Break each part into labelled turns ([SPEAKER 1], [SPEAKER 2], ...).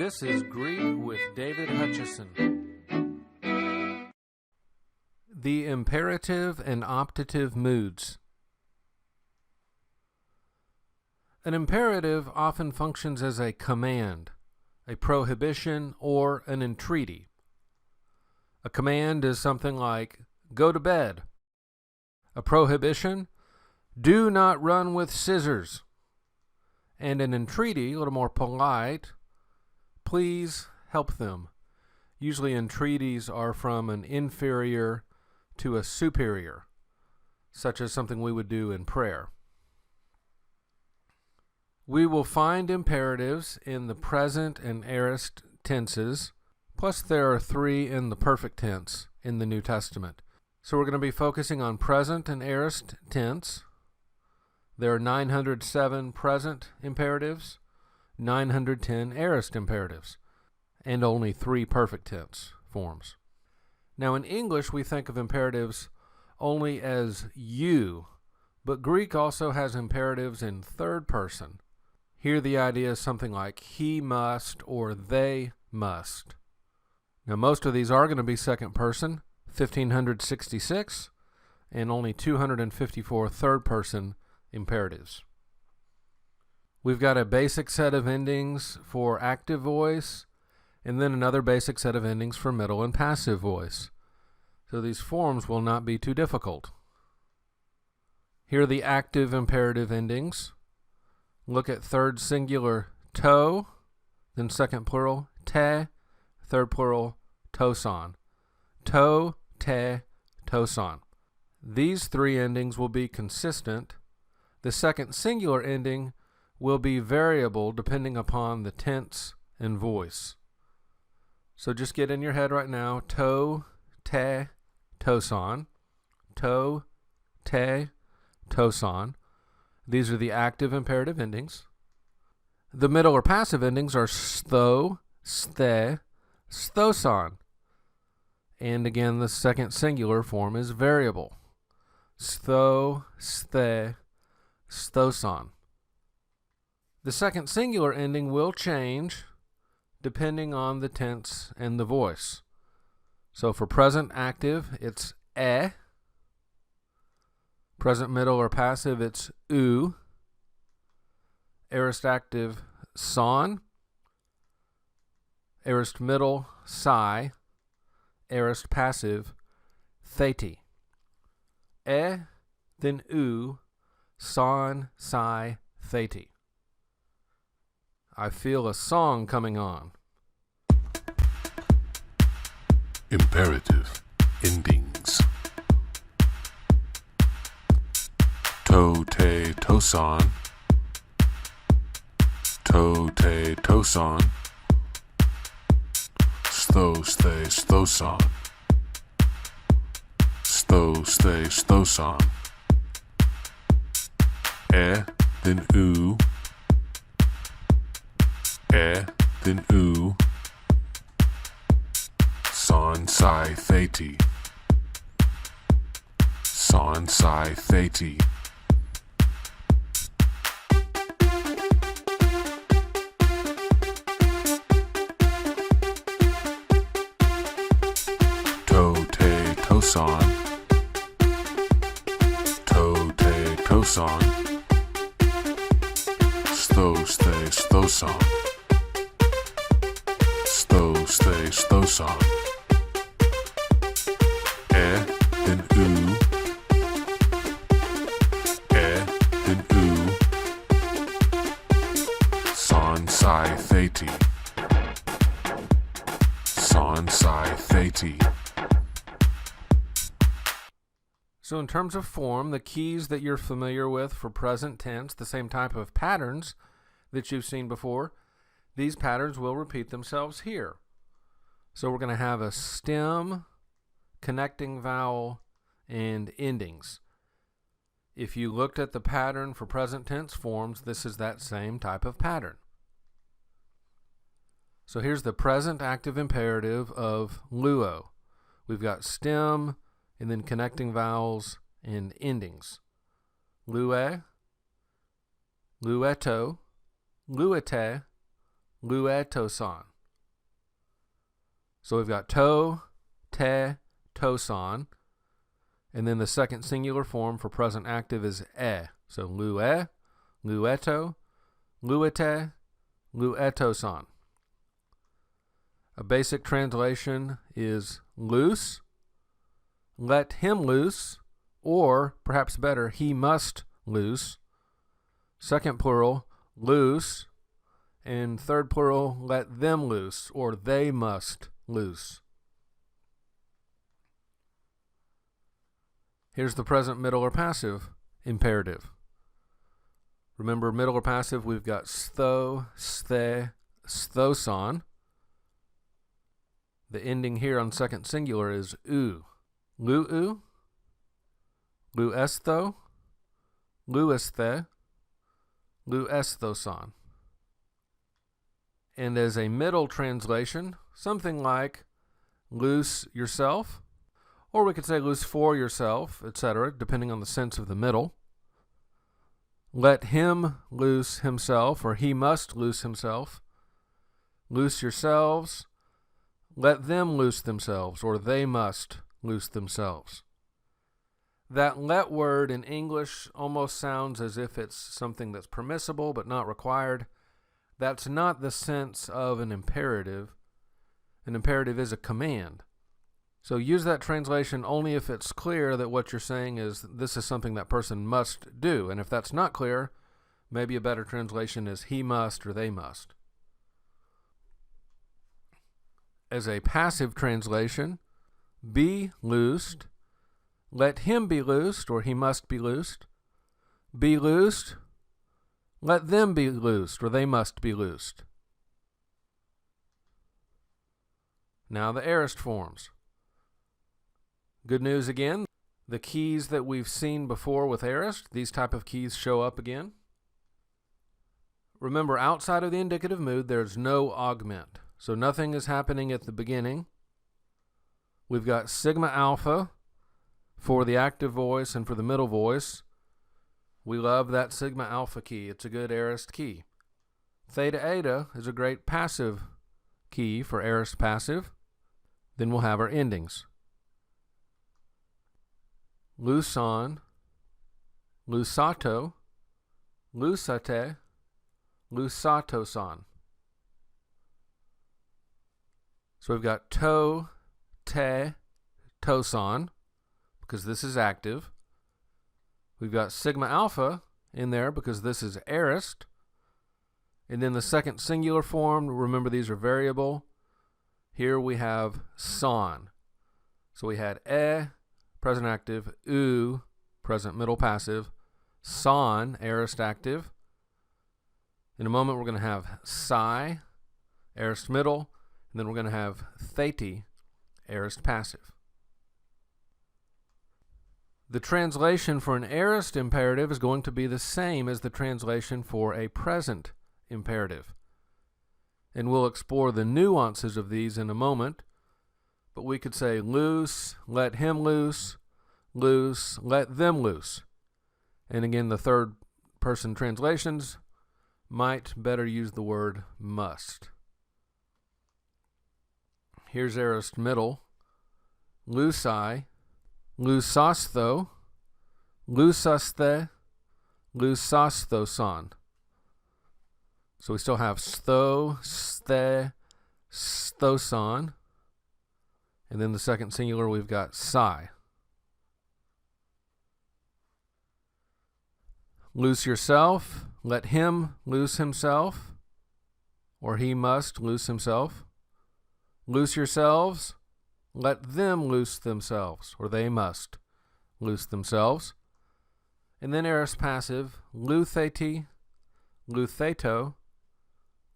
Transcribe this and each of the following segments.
[SPEAKER 1] This is Greek with David Hutchison. The imperative and optative moods. An imperative often functions as a command, a prohibition, or an entreaty. A command is something like, go to bed. A prohibition, do not run with scissors. And an entreaty, a little more polite, please help them. Usually entreaties are from an inferior to a superior, such as something we would do in prayer. We will find imperatives in the present and aorist tenses, plus there are 3 in the perfect tense in the New Testament. So we're going to be focusing on present and aorist tense. There are 907 present imperatives, 910 aorist imperatives, and only 3 perfect tense forms. Now in English we think of imperatives only as you, but Greek also has imperatives in third person. Here the idea is something like he must or they must. Now most of these are going to be second person, 1566, and only 254 third person imperatives. We've got a basic set of endings for active voice, and then another basic set of endings for middle and passive voice. So these forms will not be too difficult. Here are the active imperative endings. Look at third singular to, then second plural te, third plural toson. To, te, toson. These 3 endings will be consistent. The second singular ending will be variable depending upon the tense and voice. So just get in your head right now, to, te, toson, to, te, toson. These are the active imperative endings. The middle or passive endings are stho, ste, sthoson. And again, the second singular form is variable. Stho, ste, sthoson. The second singular ending will change depending on the tense and the voice. So for present active, it's e. Present middle or passive, it's u. Aorist active, son. Aorist middle, psi. Aorist passive, theti. E, then u, son, psi, theti. I feel a song coming on.
[SPEAKER 2] Imperative endings. To, te, toson. To, te, toson. Stho, ste, sthoson. Stho, ste, sthoson. E, then u. E, then u. Son, psi, theti. Son, psi, theti. To, te, toson. To, te, toson. Stho, ste, sthoson. Stho, ste, sthoson. E, then u. E, then u. Son, psi, theti. Son, psi, theti.
[SPEAKER 1] So in terms of form, the keys that you're familiar with for present tense, the same type of patterns that you've seen before, these patterns will repeat themselves here. So we're going to have a stem, connecting vowel, and endings. If you looked at the pattern for present tense forms, this is that same type of pattern. So here's the present active imperative of luo. We've got stem, and then connecting vowels and endings. Lue, lueto, luete, luetoson. So we've got to, te, tosan. And then the second singular form for present active is e. So lue, lueto, luete, luetosan. A basic translation is loose, let him loose, or perhaps better, he must loose. Second plural, loose, and third plural, let them loose, or they must loose. Here's the present middle or passive imperative. Remember, middle or passive, we've got stho, sthe, sthosan. The ending here on second singular is u. Lu-u, lu-estho, lu-esthe, lu-esthosan. And as a middle translation, something like loose yourself, or we could say loose for yourself, etc., depending on the sense of the middle. Let him loose himself, or he must loose himself. Loose yourselves. Let them loose themselves, or they must loose themselves. That let word in English almost sounds as if it's something that's permissible but not required. That's not the sense of an imperative. An imperative is a command. So use that translation only if it's clear that what you're saying is this is something that person must do. And if that's not clear, maybe a better translation is he must or they must. As a passive translation, be loosed, let him be loosed, or he must be loosed. Be loosed, let them be loosed, or they must be loosed. Now the aorist forms. Good news again, the keys that we've seen before with aorist, these type of keys show up again. Remember, outside of the indicative mood, there's no augment. So nothing is happening at the beginning. We've got sigma alpha for the active voice and for the middle voice. We love that sigma alpha key. It's a good aorist key. Theta eta is a great passive key for aorist passive. Then we'll have our endings. Luson, lusato, lusate, lusatosan. So we've got to, te, tosan, because this is active. We've got sigma alpha in there because this is aorist. And then the second singular form, remember these are variable. Here we have son. So we had present active, u, present middle passive, son, aorist active. In a moment we're going to have psi, aorist middle, and then we're going to have theti, aorist passive. The translation for an aorist imperative is going to be the same as the translation for a present imperative. And we'll explore the nuances of these in a moment. But we could say loose, let him loose, loose, let them loose. And again, the third person translations might better use the word must. Here's aorist middle. Luci, lusastho, lusasthe, lusasthosan. So we still have stho, sthe, sthosan. And then the second singular, we've got psi. Loose yourself, let him loose himself, or he must loose himself. Loose yourselves, let them loose themselves, or they must loose themselves. And then aorist passive, lutheti, lutheto,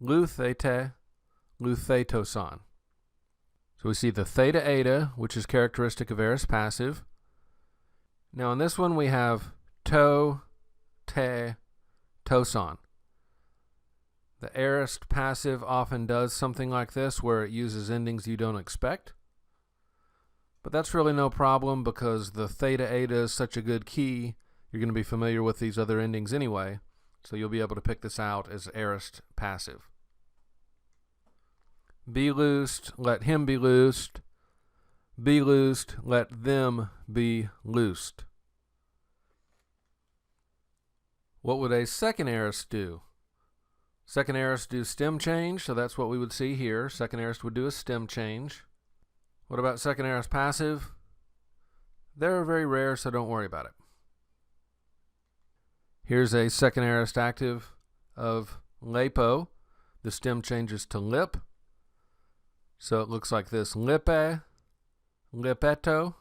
[SPEAKER 1] luthete, luthetosan. So we see the theta eta, which is characteristic of aorist passive. Now in this one we have to, te, tosan. The aorist passive often does something like this where it uses endings you don't expect. But that's really no problem because the theta eta is such a good key, you're going to be familiar with these other endings anyway, so you'll be able to pick this out as aorist passive. be loosed, let him be loosed, let them be loosed. What would a second aorist do? Second aorist do stem change, so that's what we would see here. Second aorist would do a stem change. What about second aorist passive? They're very rare, so don't worry about it. Here's a second aorist active of lepo. The stem changes to lip. So it looks like this: lipe, lipeto,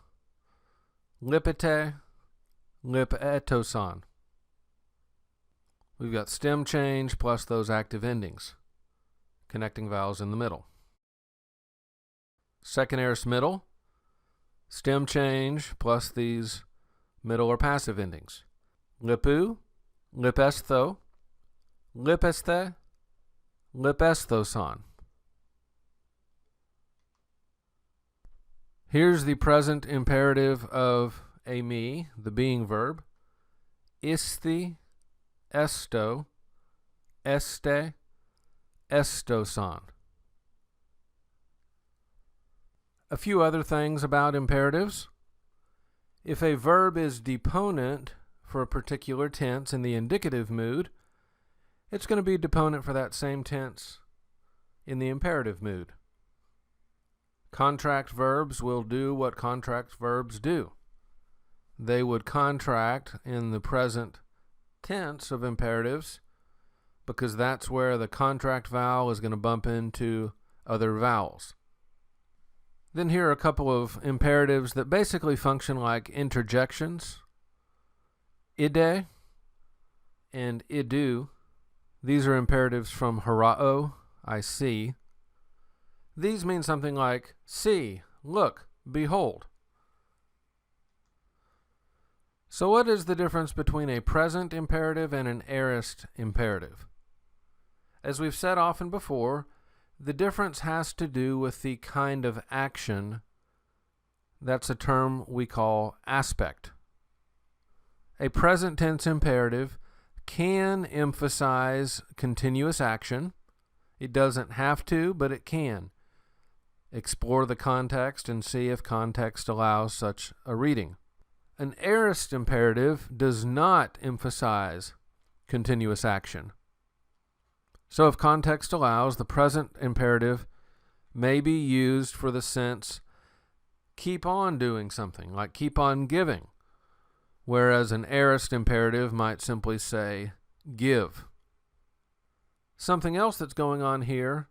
[SPEAKER 1] lipete, lipetoson. We've got stem change plus those active endings, connecting vowels in the middle. Second aorist middle, stem change plus these middle or passive endings. Lipu, lipestho, lipeste, lipesthoson. Here's the present imperative of a me, the being verb. Isti, esto, este, estoson. A few other things about imperatives. If a verb is deponent for a particular tense in the indicative mood, it's going to be deponent for that same tense in the imperative mood. Contract verbs will do what contract verbs do. They would contract in the present tense of imperatives because that's where the contract vowel is going to bump into other vowels. Then here are a couple of imperatives that basically function like interjections. Ide and idu. These are imperatives from horao, I see. These mean something like see, look, behold. So what is the difference between a present imperative and an aorist imperative? As we've said often before, the difference has to do with the kind of action. That's a term we call aspect. A present tense imperative can emphasize continuous action. It doesn't have to, but it can. Explore the context and see if context allows such a reading. An aorist imperative does not emphasize continuous action. So if context allows, the present imperative may be used for the sense keep on doing something, like keep on giving, whereas an aorist imperative might simply say give. Something else that's going on here,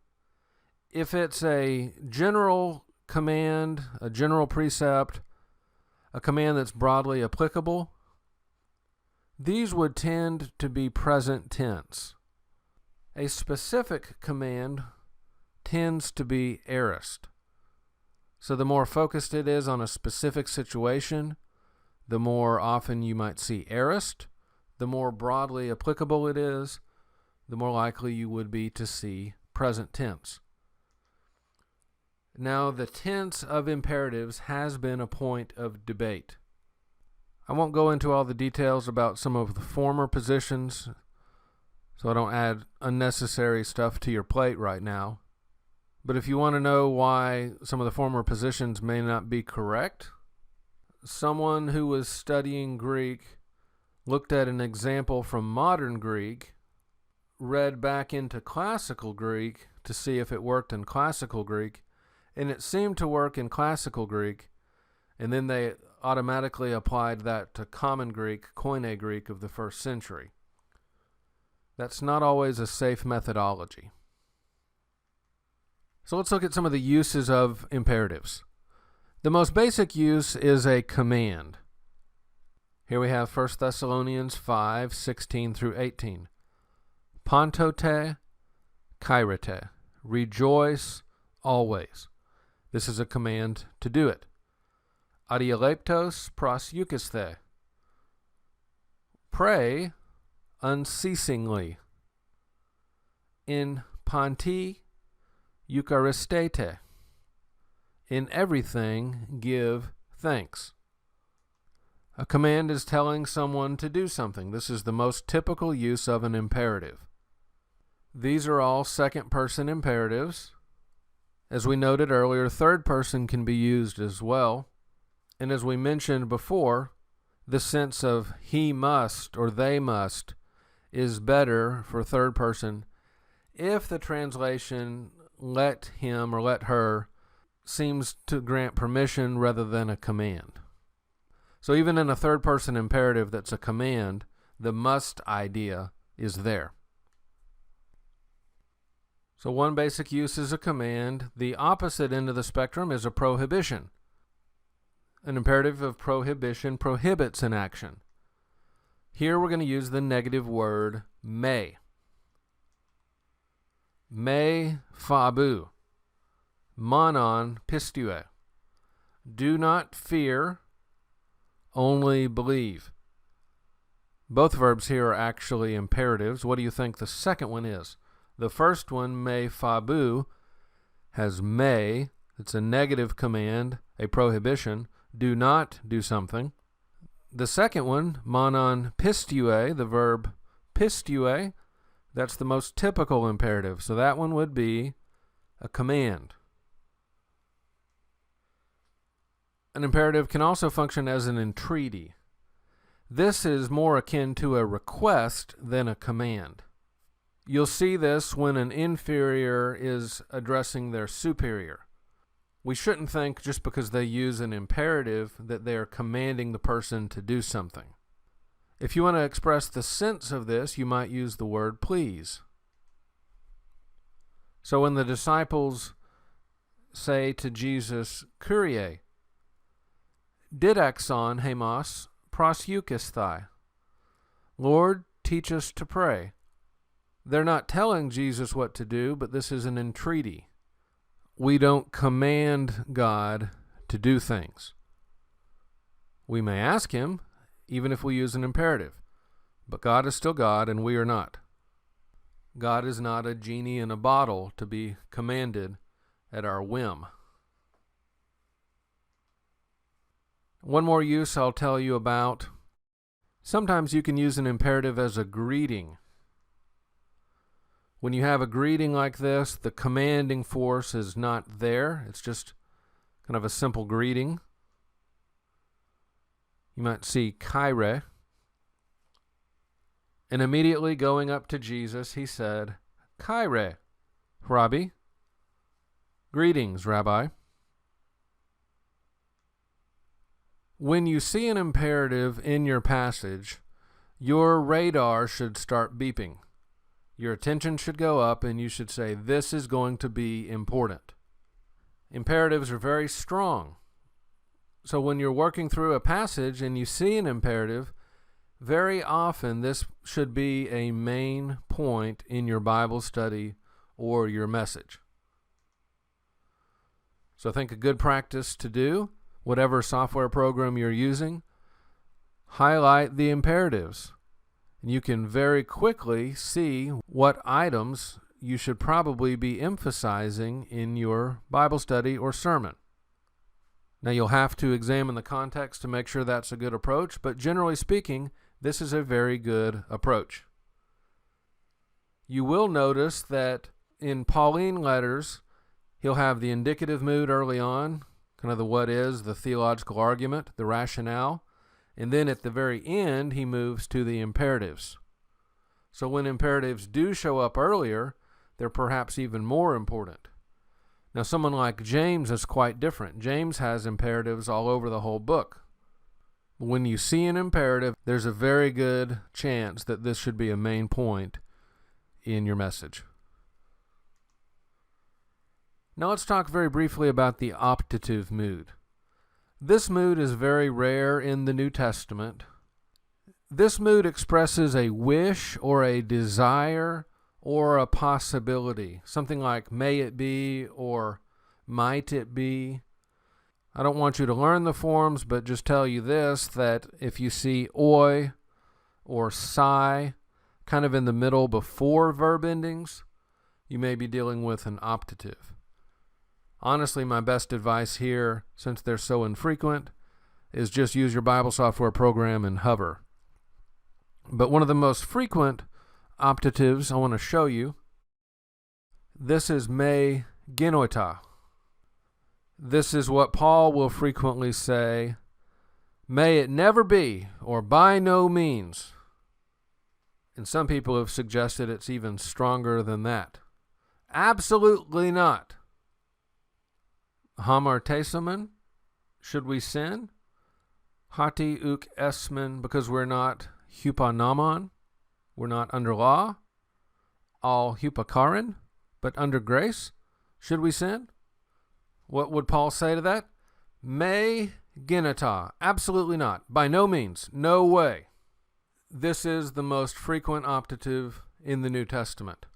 [SPEAKER 1] if it's a general command, a general precept, a command that's broadly applicable, these would tend to be present tense. A specific command tends to be aorist. So the more focused it is on a specific situation, the more often you might see aorist. The more broadly applicable it is, the more likely you would be to see present tense. Now, the tense of imperatives has been a point of debate. I won't go into all the details about some of the former positions, so I don't add unnecessary stuff to your plate right now. But if you want to know why some of the former positions may not be correct, someone who was studying Greek looked at an example from modern Greek, read back into classical Greek to see if it worked in classical Greek, and it seemed to work in classical Greek, and then they automatically applied that to common Greek, Koine Greek of the first century. That's not always a safe methodology. So let's look at some of the uses of imperatives. The most basic use is a command. Here we have 1 Thessalonians 5:16 through 18. Pantote kairete. Rejoice always. This is a command to do it. Adialeptos pros eukisthe. Pray unceasingly. In panti eucharistete. In everything give thanks. A command is telling someone to do something. This is the most typical use of an imperative. These are all second-person imperatives. As we noted earlier, third person can be used as well. And as we mentioned before, the sense of he must or they must is better for third person if the translation let him or let her seems to grant permission rather than a command. So even in a third person imperative that's a command, the must idea is there. So one basic use is a command. The opposite end of the spectrum is a prohibition. An imperative of prohibition prohibits an action. Here we're going to use the negative word may. Me phabu, monon pistue. Do not fear, only believe. Both verbs here are actually imperatives. What do you think the second one is? The first one, me phabu, has may. It's a negative command, a prohibition. Do not do something. The second one, monon pistue, the verb pistue, that's the most typical imperative. So that one would be a command. An imperative can also function as an entreaty. This is more akin to a request than a command. You'll see this when an inferior is addressing their superior. We shouldn't think just because they use an imperative that they are commanding the person to do something. If you want to express the sense of this, you might use the word please. So when the disciples say to Jesus, Kyrie, didaxon hemos proseuchesthai, Lord, teach us to pray. They're not telling Jesus what to do, but this is an entreaty. We don't command God to do things. We may ask him, even if we use an imperative, but God is still God and we are not. God is not a genie in a bottle to be commanded at our whim. One more use I'll tell you about. Sometimes you can use an imperative as a greeting. When you have a greeting like this, the commanding force is not there. It's just kind of a simple greeting. You might see Kyrie. And immediately going up to Jesus, he said, Kyrie, Rabbi. Greetings, Rabbi. When you see an imperative in your passage, your radar should start beeping. Your attention should go up and you should say, this is going to be important. Imperatives are very strong. So when you're working through a passage and you see an imperative, very often this should be a main point in your Bible study or your message. So I think a good practice to do, whatever software program you're using, highlight the imperatives. And you can very quickly see what items you should probably be emphasizing in your Bible study or sermon. Now you'll have to examine the context to make sure that's a good approach, but generally speaking, this is a very good approach. You will notice that in Pauline letters, he'll have the indicative mood early on, kind of the what is, the theological argument, the rationale, and then at the very end, he moves to the imperatives. So when imperatives do show up earlier, they're perhaps even more important. Now someone like James is quite different. James has imperatives all over the whole book. When you see an imperative, there's a very good chance that this should be a main point in your message. Now let's talk very briefly about the optative mood. This mood is very rare in the New Testament. This mood expresses a wish or a desire or a possibility. Something like may it be or might it be. I don't want you to learn the forms, but just tell you this, that if you see oi or sigh kind of in the middle before verb endings, you may be dealing with an optative. Honestly, my best advice here, since they're so infrequent, is just use your Bible software program and hover. But one of the most frequent optatives I want to show you, this is me genoita, This is what Paul will frequently say, may it never be, or by no means. And some people have suggested it's even stronger than that. Absolutely not. Hamartesamen, should we sin? Hati uk esmen, because we're not hupanamon, we're not under law. Al hupakarin, but under grace, should we sin? What would Paul say to that? Me geneta, absolutely not. By no means, no way. This is the most frequent optative in the New Testament.